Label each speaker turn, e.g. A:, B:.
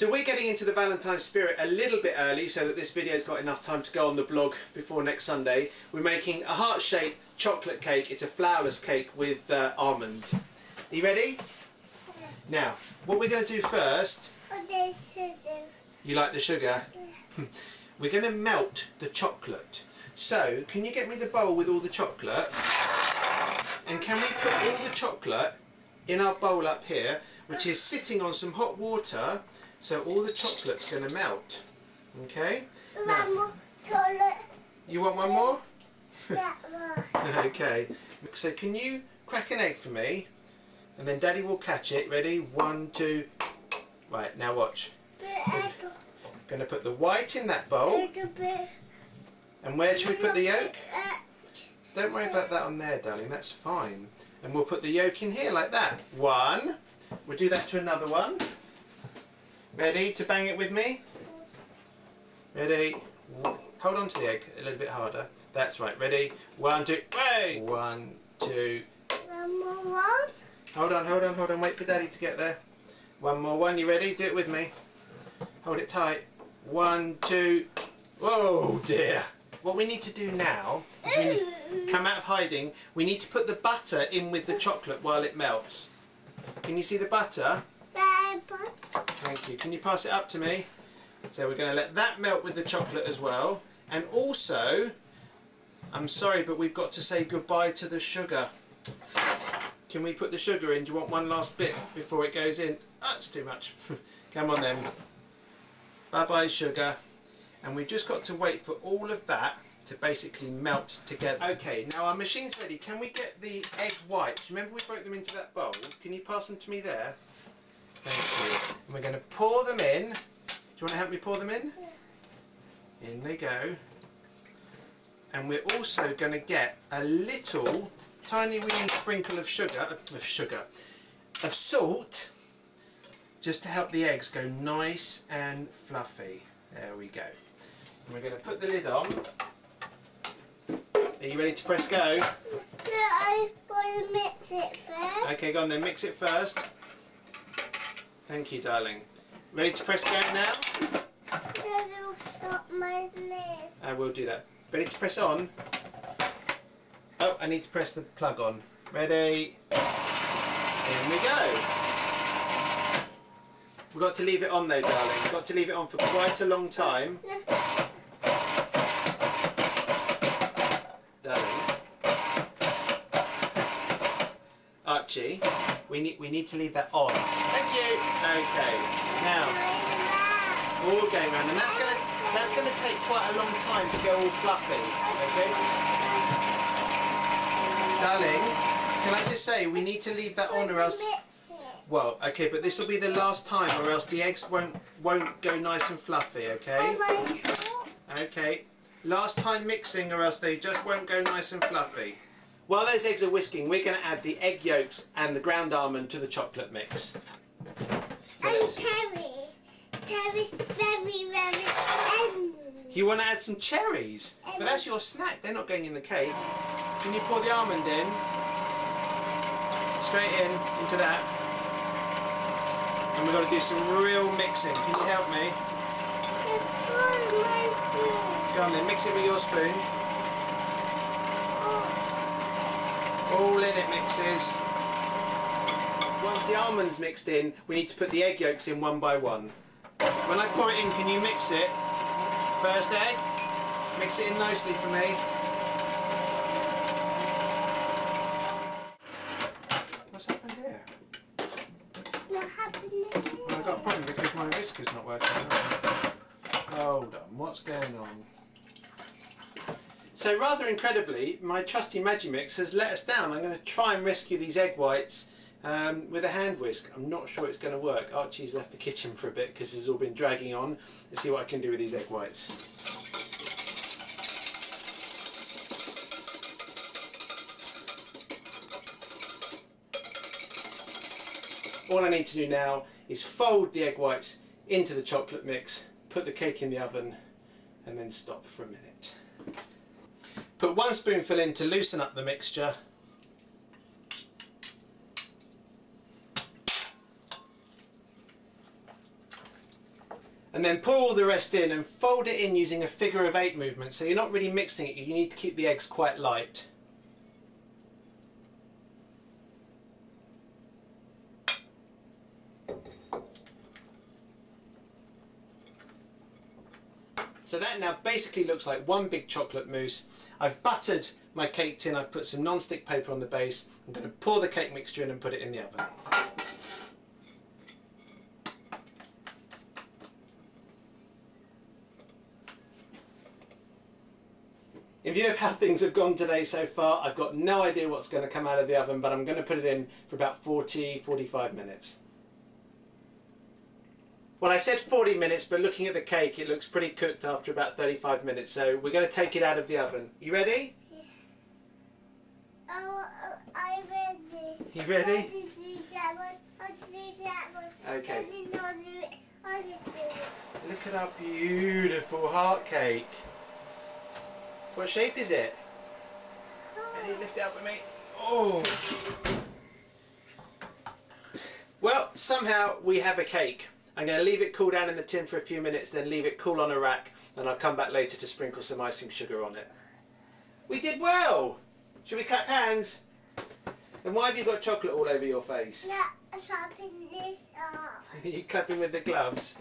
A: So we're getting into the Valentine spirit a little bit early so that this video's got enough time to go on the blog before next Sunday. We're making a heart-shaped chocolate cake. It's a flourless cake with almonds. Are you ready?
B: Yeah.
A: Now, what we're going to do first...
B: What the sugar?
A: You like the sugar?
B: Yeah.
A: We're going to melt the chocolate. So, can you get me the bowl with all the chocolate? And can we put all the chocolate in our bowl up here, which is sitting on some hot water, so all the chocolate's going to melt. Okay?
B: One more chocolate.
A: You want one more?
B: That one.
A: Okay. So can you crack an egg for me? And then Daddy will catch it. Ready? 1, 2. Right, now watch. Going to put the white in that bowl. And where should we put the yolk? Don't worry about that on there, darling. That's fine. And we'll put the yolk in here like that. 1. We'll do that to another one. Ready to bang it with me? Ready? Hold on to the egg a little bit harder. That's right. Ready? 1, 2. Hey! 1, 2.
B: One more one.
A: Hold on, hold on, hold on. Wait for Daddy to get there. One more one. You ready? Do it with me. Hold it tight. 1, 2. Whoa, dear. What we need to do now is we need, come out of hiding. We need to put the butter in with the chocolate while it melts. Can you see the butter? Thank you. Can you pass it up to me? So we're going to let that melt with the chocolate as well. And also, I'm sorry, but we've got to say goodbye to the sugar. Can we put the sugar in? Do you want one last bit before it goes in? Oh, that's too much. Come on then. Bye-bye, sugar. And we've just got to wait for all of that to basically melt together. Okay, now our machine's ready. Can we get the egg whites? Remember we broke them into that bowl? Can you pass them to me there? Thank you. And we're going to pour them in. Do you want to help me pour them in? Yeah. In they go. And we're also going to get a little tiny weeny sprinkle of salt, just to help the eggs go nice and fluffy. There we go. And we're going to put the lid on. Are you ready to press go?
B: Yeah, I want to mix it first.
A: Okay, go on then, mix it first. Thank you, darling. Ready to press go now?
B: Then it'll stop my lid.
A: I will do that. Ready to press on? Oh, I need to press the plug on. Ready? In we go. We've got to leave it on though, darling. We've got to leave it on for quite a long time. Darling. Archie, we need to leave that on. Thank you. Okay. Now, all going around, and that's gonna take quite a long time to go all fluffy. Okay. Darling, can I just say we need to leave that on or else. Well, okay, but this will be the last time, or else the eggs won't go nice and fluffy, okay? Okay. Last time mixing, or else they just won't go nice and fluffy. While those eggs are whisking, we're going to add the egg yolks and the ground almond to the chocolate mix.
B: And cherries. Cherries very
A: You want to add some cherries? But that's your snack. They're not going in the cake. Can you pour the almond in? Straight into that. And we've got to do some real mixing. Can you help me? Go on then, mix it with your spoon. All in it mixes. Once the almonds mixed in, we need to put the egg yolks in one by one. When I pour it in, can you mix it? First egg. Mix it in nicely for me. What's happened here?
B: What happened here?
A: Well, I've got a problem because my whisker's not working. Hold on, what's going on? So rather incredibly, my trusty Magimix has let us down. I'm going to try and rescue these egg whites with a hand whisk. I'm not sure it's going to work. Archie's left the kitchen for a bit because it's all been dragging on. Let's see what I can do with these egg whites. All I need to do now is fold the egg whites into the chocolate mix, put the cake in the oven, and then stop for a minute. Put 1 spoonful in to loosen up the mixture. And then pour all the rest in and fold it in using a figure of 8 movement. So you're not really mixing it, you need to keep the eggs quite light. So that now basically looks like one big chocolate mousse. I've buttered my cake tin, I've put some non-stick paper on the base. I'm going to pour the cake mixture in and put it in the oven. In view of how things have gone today so far, I've got no idea what's going to come out of the oven, but I'm going to put it in for about 40-45 minutes. Well, I said 40 minutes, but looking at the cake, it looks pretty cooked after about 35 minutes, so we're going to take it out of the oven. You ready?
B: Yeah. Oh, I'm ready.
A: You ready?
B: I want to do that one. I want to do that one.
A: Okay.
B: I did not do it. I didn't do it.
A: Look at our beautiful heart cake. What shape is it? Ready, lift it up with me. Oh! Well, somehow we have a cake. I'm going to leave it cool down in the tin for a few minutes, then leave it cool on a rack, and I'll come back later to sprinkle some icing sugar on it. We did well! Should we clap hands? And why have you got chocolate all over your face?
B: No, I'm tapping this off.
A: Are you clapping with the gloves?